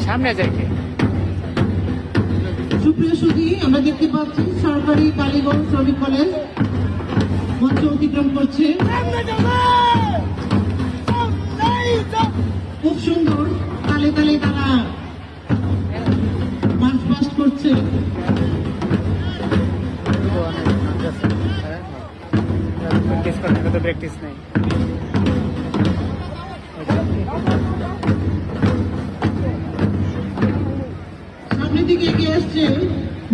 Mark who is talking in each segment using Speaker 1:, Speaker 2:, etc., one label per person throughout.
Speaker 1: সামনে যাই কি
Speaker 2: সুপ্রিয় সুধী, আমরা দেখতে পাচ্ছি সরকারি কালীগঞ্জ শ্রমিক কলেজ মঞ্চ অতিক্রম করছে। খুব সুন্দর তালে তালে তারা মার্চ পাস্ট করছে।
Speaker 1: প্র্যাকটিস নেই।
Speaker 2: সামনের দিকে এগিয়ে আসছে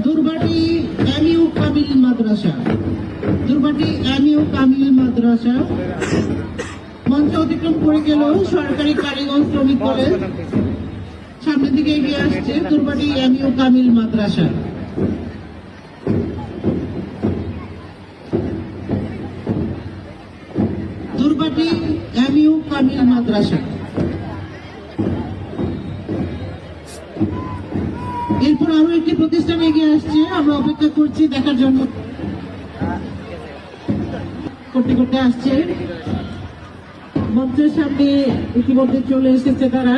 Speaker 2: দুর্বাটি এমইউ কামিল মাদ্রাসা। দুর্বাটি এমইউ কামিল মাদ্রাসা মঞ্চ অতিক্রম করে গেল সরকারি কালীগঞ্জ শ্রমিক কলেজ। সামনের দিকে এগিয়ে আসছে দুর্বাটি এমইউ কামিল মাদ্রাসা। দুর্বাটি এমইউ কামিল মাদ্রাসা। এরপর আরো একটি প্রতিষ্ঠান এগিয়ে আসছে, আমরা অপেক্ষা করছি দেখার জন্য। করতে করতে আসছে মঞ্চের সামনে, ইতিমধ্যে চলে এসেছে তারা।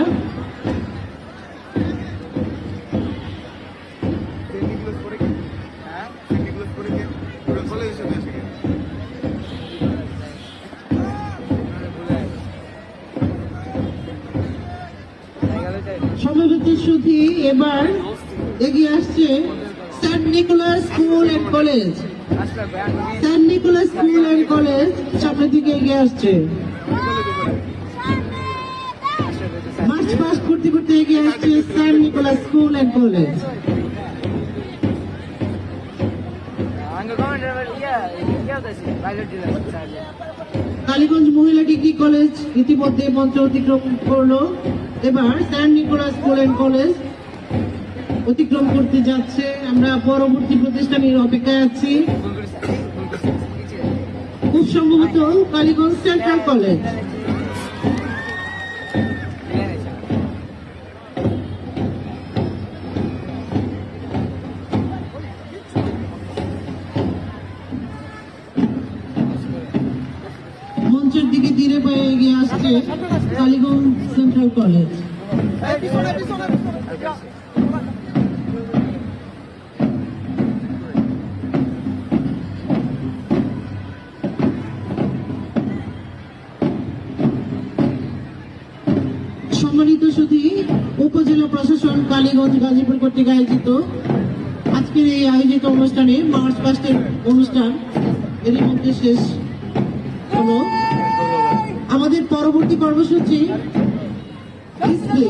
Speaker 2: সমবেত সুধী, এবার এগিয়ে আসছে Saint Nicholas School and College. Saint Nicholas School and College সামনের দিকে এগিয়ে আসছে। মার্চ পাস্ট করতে করতে এগিয়ে আসছে Saint Nicholas School and College. Kaliganj Mohila degree college ইতিমধ্যে মঞ্চ অতিক্রম করলো। এবার Saint Nicholas School and College অতিক্রম করতে যাচ্ছে। আমরা পরবর্তী প্রতিষ্ঠানের অপেক্ষায় আছি। খুব সম্ভবত কালীগঞ্জ সেন্ট্রাল কলেজ। মঞ্চের দিকে ধীরে পায়ে এগিয়ে আসছে কালীগঞ্জ সেন্ট্রাল কলেজ। সম্মানিত সুধী, উপজেলা প্রশাসন কালীগঞ্জ গাজীপুর কর্তৃক আয়োজিত আজকের এই আয়োজিত অনুষ্ঠানে মার্চ পাস্টের অনুষ্ঠান এরই মধ্যে শেষ হলো। আমাদের পরবর্তী কর্মসূচি ডিসপ্লে।